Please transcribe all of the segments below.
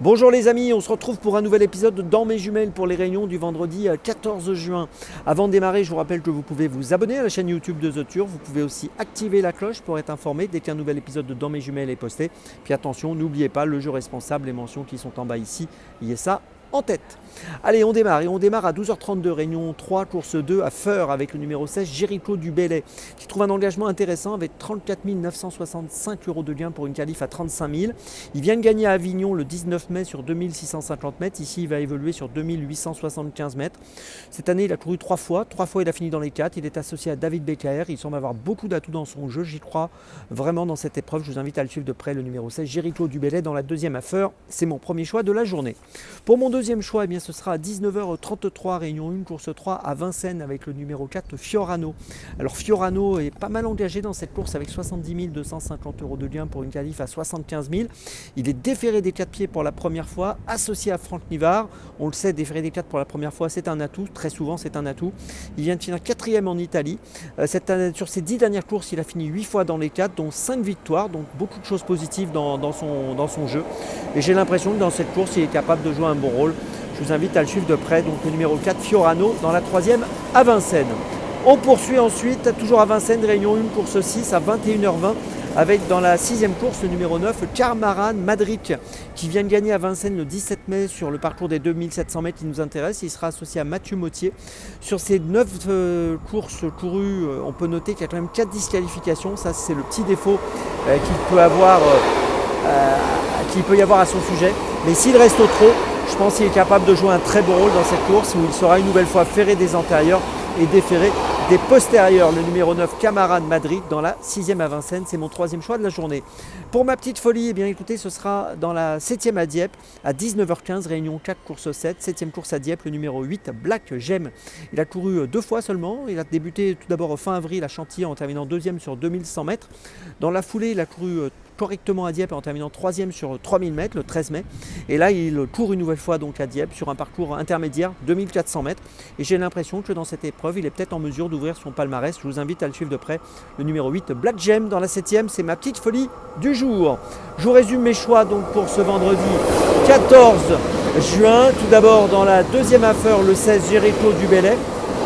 Bonjour les amis, on se retrouve pour un nouvel épisode de Dans mes jumelles pour les réunions du vendredi 14 juin. Avant de démarrer, je vous rappelle que vous pouvez vous abonner à la chaîne YouTube de The Turf. Vous pouvez aussi activer la cloche pour être informé dès qu'un nouvel épisode de Dans mes jumelles est posté. Puis attention, n'oubliez pas le jeu responsable, les mentions qui sont en bas ici, il y a ça en tête. Allez, on démarre et on démarre à 12h32, réunion 3, course 2 à Feur avec le numéro 16, Jéricho du Bellay, qui trouve un engagement intéressant avec 34 965 € de gain pour une qualif à 35 000. Il vient de gagner à Avignon le 19 mai sur 2650 mètres. Ici, il va évoluer sur 2875 mètres. Cette année, il a couru 3 fois. 3 fois, il a fini dans les 4. Il est associé à David Becker. Il semble avoir beaucoup d'atouts dans son jeu. J'y crois vraiment dans cette épreuve. Je vous invite à le suivre de près, le numéro 16, Jéricho du Bellay, dans la deuxième à Feur. C'est mon premier choix de la journée. Pour mon deuxième choix, eh bien, ce sera à 19h33, réunion 1, course 3 à Vincennes avec le numéro 4, Fiorano. Alors Fiorano est pas mal engagé dans cette course avec 70 250 € de gain pour une qualif à 75 000. Il est déféré des 4 pieds pour la première fois, associé à Franck Nivard. On le sait, déféré des 4 pour la première fois, c'est un atout. Très souvent, c'est un atout. Il vient de finir 4e en Italie. Sur ses 10 dernières courses, il a fini 8 fois dans les 4, dont 5 victoires. Donc beaucoup de choses positives dans son jeu. Et j'ai l'impression que dans cette course, il est capable de jouer un bon rôle. Je vous invite à le suivre de près, donc le numéro 4, Fiorano, dans la 3e à Vincennes. On poursuit ensuite, toujours à Vincennes, réunion 1, course 6 à 21h20, avec dans la 6e course, le numéro 9, Carmaran Madric, qui vient de gagner à Vincennes le 17 mai sur le parcours des 2700 mètres qui nous intéresse. Il sera associé à Mathieu Mottier. Sur ces 9 courses courues, on peut noter qu'il y a quand même 4 disqualifications. Ça, c'est le petit défaut qu'il peut y avoir à son sujet. Mais s'il reste au trot, je pense qu'il est capable de jouer un très bon rôle dans cette course où il sera une nouvelle fois ferré des antérieurs et déféré des postérieurs. Le numéro 9, Camarade Madrid, dans la 6e à Vincennes. C'est mon 3e choix de la journée. Pour ma petite folie, eh bien, écoutez, ce sera dans la 7e à Dieppe à 19h15, réunion 4, course 7. 7e course à Dieppe, le numéro 8, Black Gem. Il a couru 2 fois seulement. Il a débuté tout d'abord fin avril à Chantilly en terminant 2e sur 2100 mètres. Dans la foulée, il a couru correctement à Dieppe en terminant 3e sur 3000 mètres le 13 mai. Et là, il court une nouvelle fois donc à Dieppe sur un parcours intermédiaire 2400 mètres. Et j'ai l'impression que dans cette épreuve, il est peut-être en mesure d'ouvrir son palmarès. Je vous invite à le suivre de près. Le numéro 8, Black Gem, dans la 7e, c'est ma petite folie du jour. Je vous résume mes choix donc pour ce vendredi 14 juin. Tout d'abord dans la 2e à Feur, le 16, Jéricho du Bellay.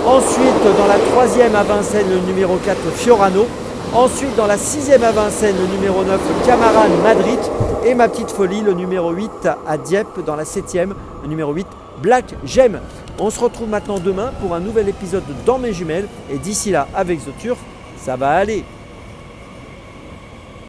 Ensuite dans la 3e à Vincennes, le numéro 4, Fiorano. Ensuite, dans la 6e à Vincennes, le numéro 9, Camarade Madrid. Et ma petite folie, le numéro 8 à Dieppe, dans la 7e, le numéro 8, Black Gem. On se retrouve maintenant demain pour un nouvel épisode de Dans mes jumelles. Et d'ici là, avec The Turf, ça va aller.